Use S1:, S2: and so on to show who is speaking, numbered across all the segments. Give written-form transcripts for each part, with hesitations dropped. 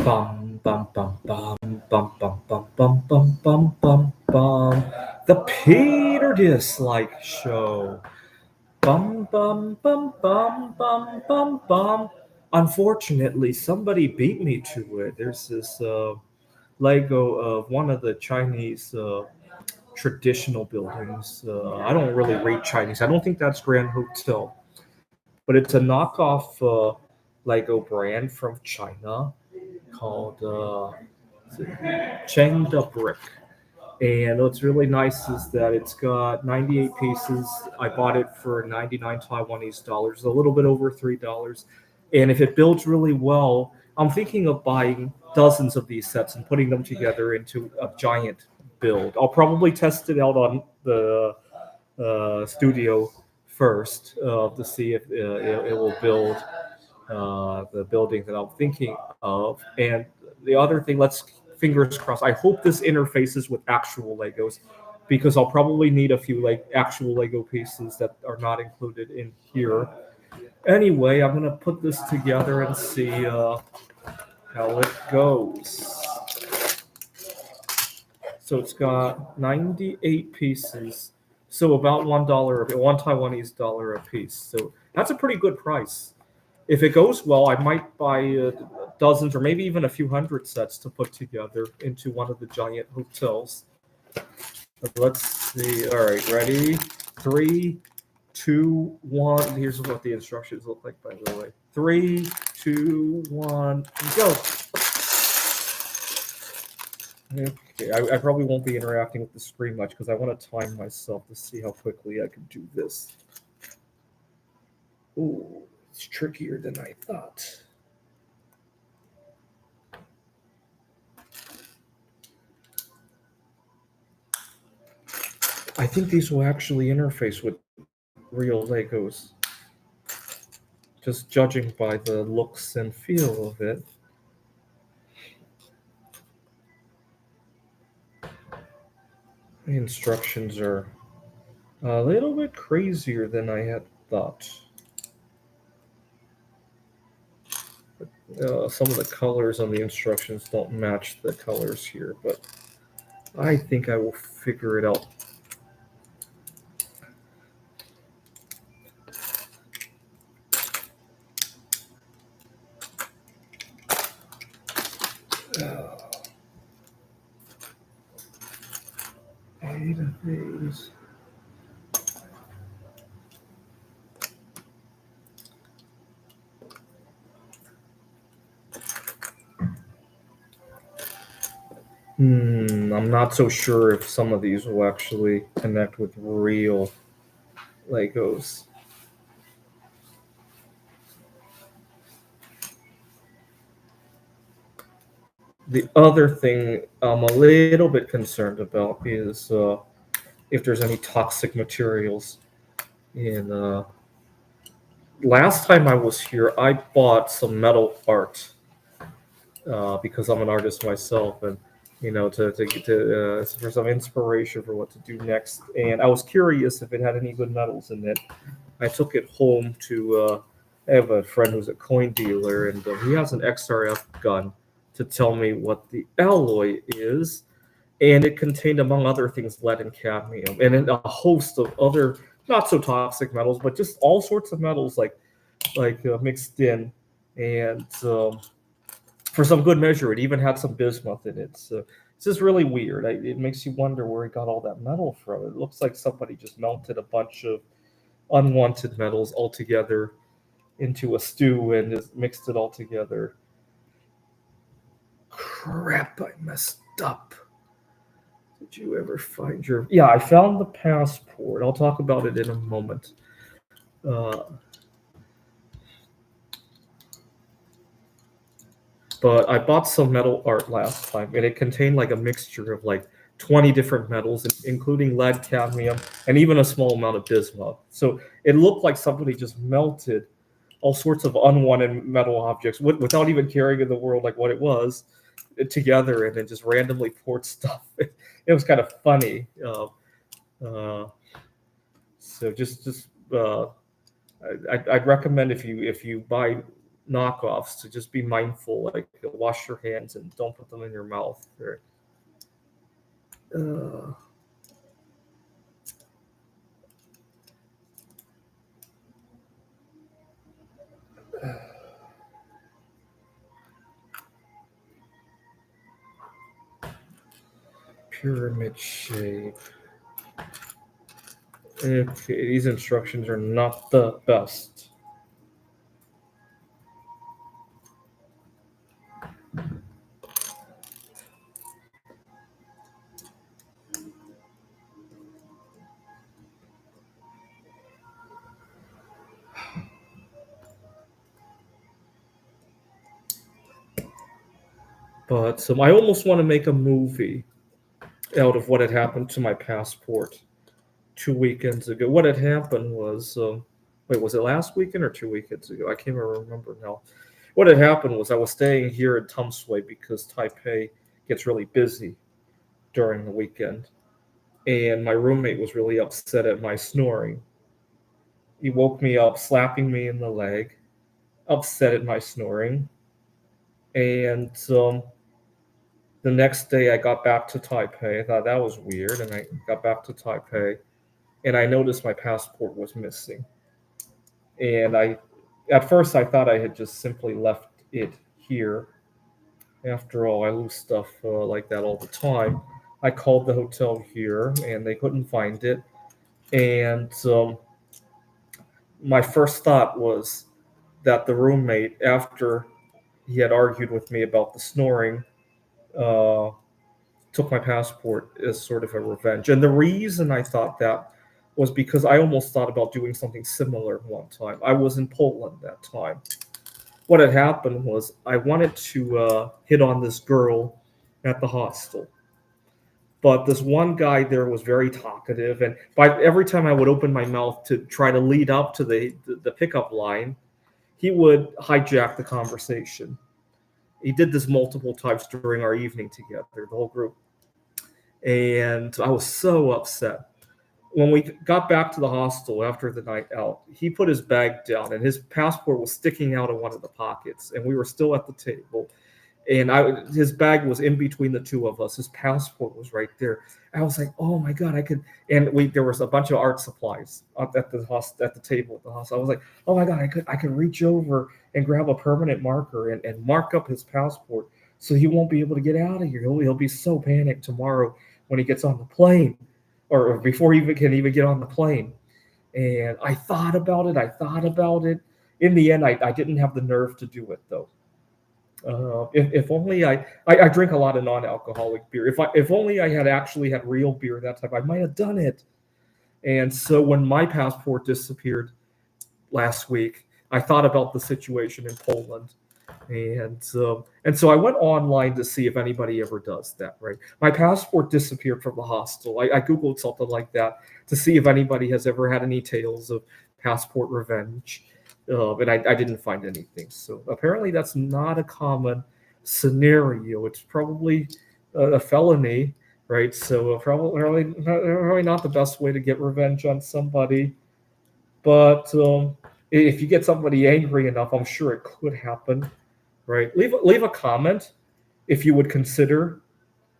S1: Bum bum bum bum bum bum bum bum bum bum bum bum. The Peter Dislike Show. Bum bum bum bum bum bum bum. Unfortunately, somebody beat me to it. There's this Lego of one of the Chinese traditional buildings. I don't really read Chinese. I don't think that's Grand Hotel, but it's a knockoff Lego brand from China called Cheng the Brick. And what's really nice is that it's got 98 pieces. I bought it for 99 Taiwanese dollars, a little bit over $3. And if it builds really well, I'm thinking of buying dozens of these sets and putting them together into a giant build. I'll probably test it out on the studio first to see if it will build the building that I'm thinking of. And the other thing, let's fingers crossed. I hope this interfaces with actual Legos because I'll probably need a few like actual Lego pieces that are not included in here. Anyway, I'm gonna put this together and see how it goes. So it's got 98 pieces, so about $1, one Taiwanese dollar a piece. So that's a pretty good price. If it goes well, I might buy dozens or maybe even a few hundred sets to put together into one of the giant hotels. Let's see. All right, ready? Three, two, one. Here's what the instructions look like, by the way. Three, two, one, go. Okay, I probably won't be interacting with the screen much because I want to time myself to see how quickly I can do this. Ooh, it's trickier than I thought. I think these will actually interface with real Legos, just judging by the looks and feel of it. The instructions are a little bit crazier than I had thought. Some of the colors on the instructions don't match the colors here, but I think I will figure it out. Eight of these. I'm not so sure if some of these will actually connect with real Legos. The other thing I'm a little bit concerned about is if there's any toxic materials in. Last time I was here, I bought some metal art because I'm an artist myself, and for some inspiration for what to do next. And I was curious if it had any good metals in it. I took it home to. I have a friend who's a coin dealer, and he has an XRF gun to tell me what the alloy is, and it contained, among other things, lead and cadmium, and then a host of other not so toxic metals, but just all sorts of metals like mixed in, and for some good measure, it even had some bismuth in it. So it's just really weird. It makes you wonder where he got all that metal from. It looks like somebody just melted a bunch of unwanted metals all together into a stew and just mixed it all together. Crap! I messed up. Did you ever find your? Yeah, I found the passport. I'll talk about it in a moment. Uh, but I bought some metal art last time, and it contained like a mixture of like 20 different metals, including lead, cadmium, and even a small amount of bismuth. So it looked like somebody just melted all sorts of unwanted metal objects without even caring in the world like what it was together, and then just randomly poured stuff. It was kind of funny. Uh, so just I'd recommend if you buy knockoffs, to just be mindful, like wash your hands and don't put them in your mouth. Uh, pyramid shape. Okay, these instructions are not the best. But I almost want to make a movie out of what had happened to my passport 2 weekends ago. What had happened was, wait, was it last weekend or 2 weekends ago? I can't even remember now. What had happened was I was staying here in Tumsway because Taipei gets really busy during the weekend. And my roommate was really upset at my snoring. He woke me up, slapping me in the leg, upset at my snoring. And the next day I got back to Taipei. I thought that was weird. And I got back to Taipei and I noticed my passport was missing. And at first I thought I had just simply left it here. After all, I lose stuff like that all the time. I called the hotel here and they couldn't find it. And my first thought was that the roommate, after he had argued with me about the snoring, uh, took my passport as sort of a revenge. And the reason I thought that was because I almost thought about doing something similar one time. I was in Poland that time. What had happened was I wanted to hit on this girl at the hostel. But this one guy there was very talkative, and by every time I would open my mouth to try to lead up to the pickup line, he would hijack the conversation. He did this multiple times during our evening together, the whole group. And I was so upset. When we got back to the hostel after the night out, he put his bag down and his passport was sticking out of one of the pockets. And we were still at the table. And his bag was in between the two of us. His passport was right there. I was like, "Oh my god, I could!" And there was a bunch of art supplies up at the table at the house. I was like, "Oh my god, I could reach over and grab a permanent marker and mark up his passport so he won't be able to get out of here. He'll be so panicked tomorrow when he gets on the plane, or before he can even get on the plane." And I thought about it. I thought about it. In the end, I didn't have the nerve to do it though. If only I drink a lot of non-alcoholic beer. If only I had actually had real beer that time, I might have done it. And so when my passport disappeared last week, I thought about the situation in Poland, and so I went online to see if anybody ever does that. Right, my passport disappeared from the hostel. I googled something like that to see if anybody has ever had any tales of passport revenge. And I didn't find anything. So apparently that's not a common scenario. It's probably a felony, right? So probably not the best way to get revenge on somebody. But if you get somebody angry enough, I'm sure it could happen, right? Leave a comment if you would consider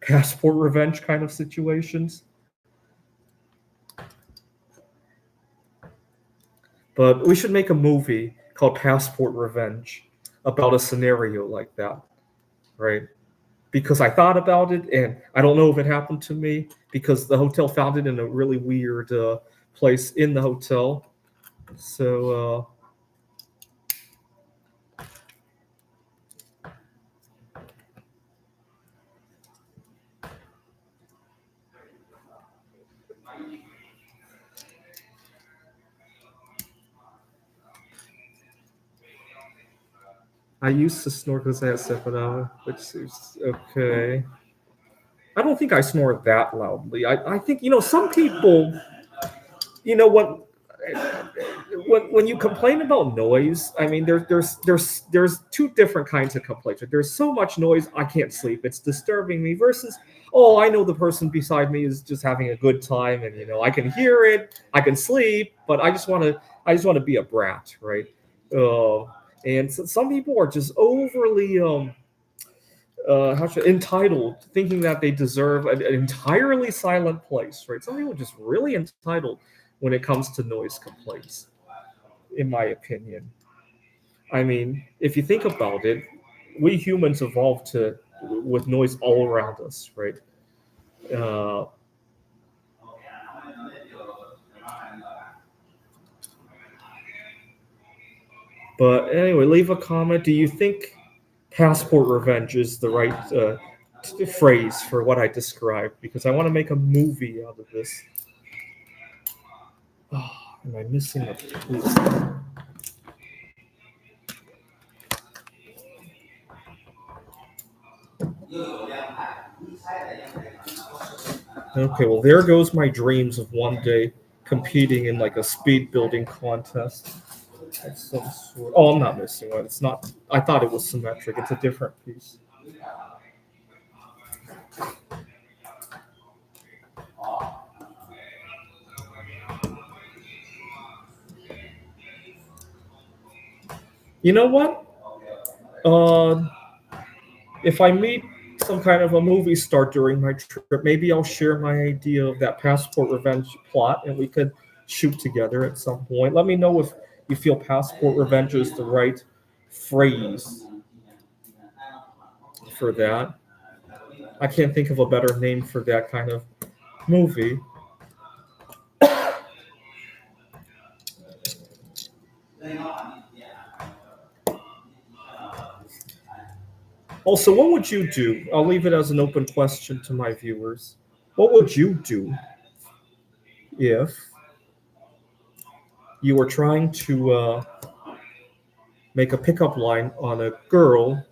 S1: passport revenge kind of situations. But we should make a movie called Passport Revenge about a scenario like that, right? Because I thought about it, and I don't know if it happened to me because the hotel found it in a really weird place in the hotel. So I used to snore because I had Sephiroth, which is okay. I don't think I snore that loudly. I think some people, you know what when you complain about noise, I mean there's two different kinds of complaints. There's so much noise I can't sleep. It's disturbing me versus, oh, I know the person beside me is just having a good time, and I can hear it, I can sleep, but I just want to be a brat, right? And so some people are just overly entitled, thinking that they deserve an entirely silent place, right? Some people are just really entitled when it comes to noise complaints, in my opinion. I mean, if you think about it, we humans evolved to with noise all around us, right? Uh, but anyway, leave a comment. Do you think passport revenge is the right phrase for what I described? Because I want to make a movie out of this. Oh, am I missing a piece? Okay, well, there goes my dreams of one day competing in like a speed building contest of some sort. Oh, I'm not missing one. It's not. I thought it was symmetric. It's a different piece. You know what? Uh, if I meet some kind of a movie star during my trip, maybe I'll share my idea of that passport revenge plot, and we could shoot together at some point. Let me know if you feel passport revenge is the right phrase for that. I can't think of a better name for that kind of movie. Also, what would you do? I'll leave it as an open question to my viewers. What would you do if you were trying to make a pickup line on a girl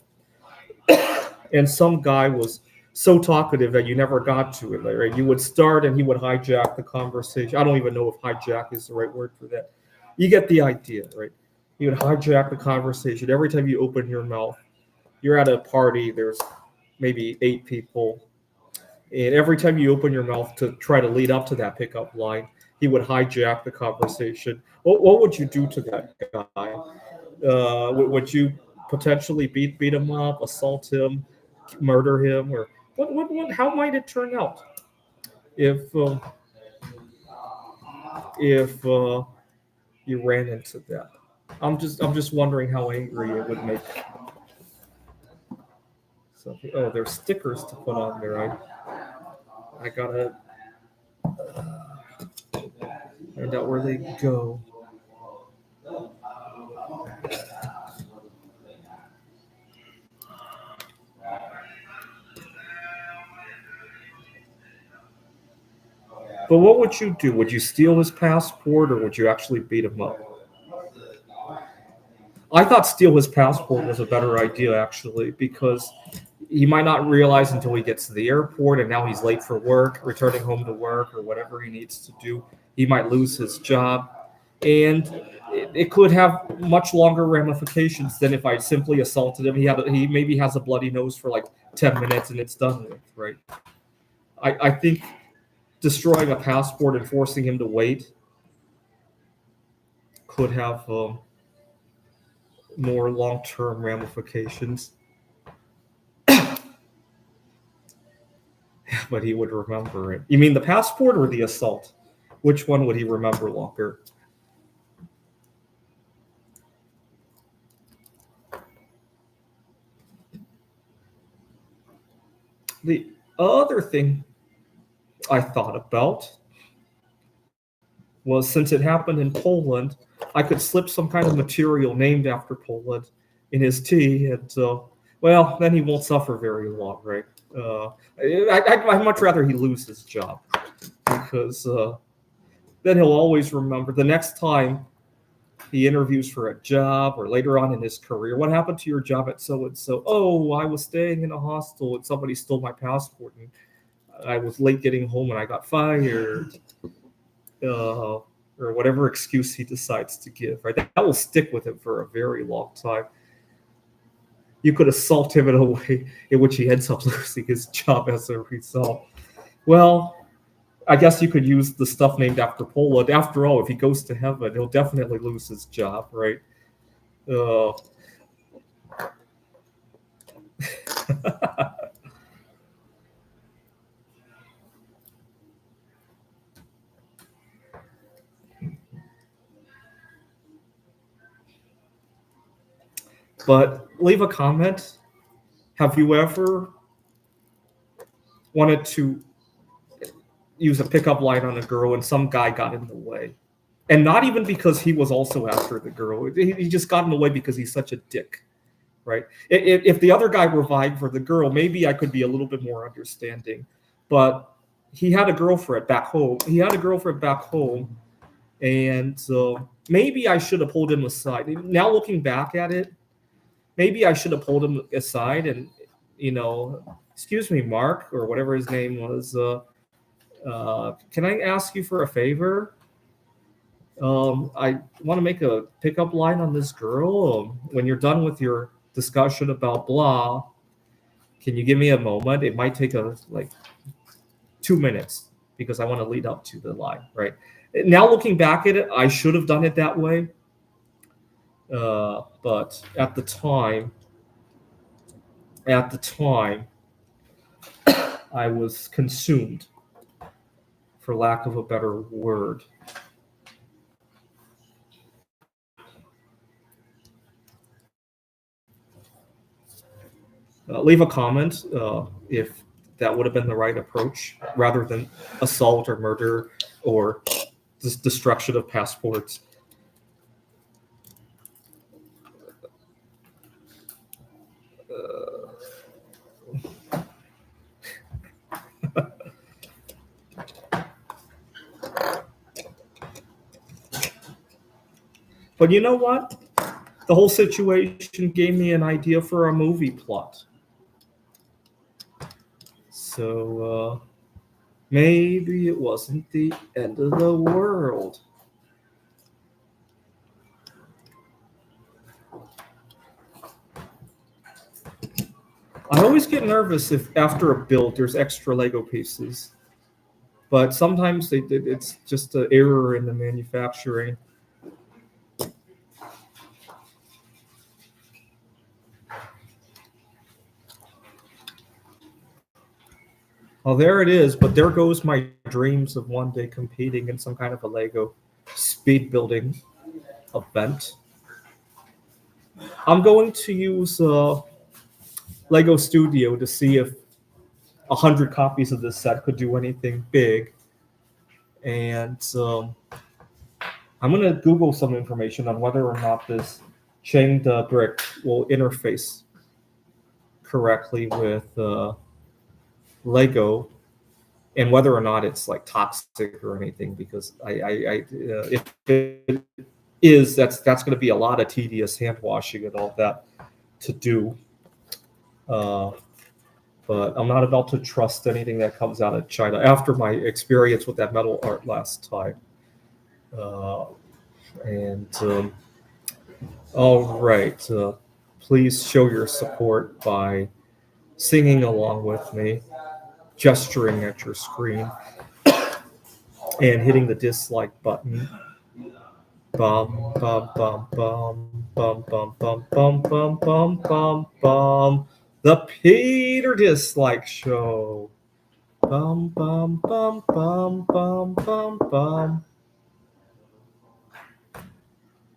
S1: and some guy was so talkative that you never got to it, right? You would start and he would hijack the conversation. I don't even know if hijack is the right word for that. You get the idea, right? You would hijack the conversation every time you open your mouth. You're at a party, there's maybe 8 people, and every time you open your mouth to try to lead up to that pickup line, he would hijack the conversation. What would you do to that guy? Would you potentially beat him up, assault him, murder him, or what how might it turn out if if you ran into that? I'm just wondering how angry it would make. So oh, there's stickers to put on there. I gotta find out where they go. But what would you do? Would you steal his passport or would you actually beat him up? I thought steal his passport was a better idea actually because he might not realize until he gets to the airport and now he's late for work, returning home to work or whatever he needs to do. He might lose his job and it could have much longer ramifications than if I simply assaulted him. He maybe has a bloody nose for like 10 minutes and it's done with, right? I think destroying a passport and forcing him to wait could have more long-term ramifications. But he would remember it. You mean the passport or the assault? Which one would he remember longer? The other thing I thought about was since it happened in Poland, I could slip some kind of material named after Poland in his tea, and well, then he won't suffer very long, right? I'd much rather he lose his job because then he'll always remember the next time he interviews for a job or later on in his career. What happened to your job at so and so? Oh, I was staying in a hostel and somebody stole my passport and I was late getting home and I got fired. Or whatever excuse he decides to give, right? That will stick with him for a very long time. You could assault him in a way in which he ends up losing his job as a result. Well, I guess you could use the stuff named after Poland. After all, if he goes to heaven, he'll definitely lose his job, right? But leave a comment. Have you ever wanted to use a pickup line on a girl and some guy got in the way? And not even because he was also after the girl. He just got in the way because he's such a dick, right? If the other guy were vying for the girl, maybe I could be a little bit more understanding. But he had a girlfriend back home. And maybe I should have pulled him aside. Now looking back at it, maybe I should have pulled him aside and, excuse me, Mark, or whatever his name was. Can I ask you for a favor? I want to make a pickup line on this girl. When you're done with your discussion about blah, can you give me a moment? It might take 2 minutes because I want to lead up to the line, right? Now looking back at it, I should have done it that way. But at the time, I was consumed, for lack of a better word. Leave a comment if that would have been the right approach, rather than assault or murder or destruction of passports. But you know what? The whole situation gave me an idea for a movie plot. So maybe it wasn't the end of the world. I always get nervous if after a build there's extra Lego pieces. But sometimes it's just an error in the manufacturing. Well, there it is, but there goes my dreams of one day competing in some kind of a Lego speed building event. I'm going to use Lego Studio to see if 100 copies of this set could do anything big. And I'm going to Google some information on whether or not this chained brick will interface correctly with Lego, and whether or not it's toxic or anything, because if it is, that's going to be a lot of tedious hand washing and all that to do. But I'm not about to trust anything that comes out of China after my experience with that metal art last time. All right, please show your support by singing along with me, gesturing at your screen, and hitting the dislike button. Bum bum bum bum bum bum bum bum bum bum bum bum. The Peter Dislike Show. Bum bum bum bum bum bum bum.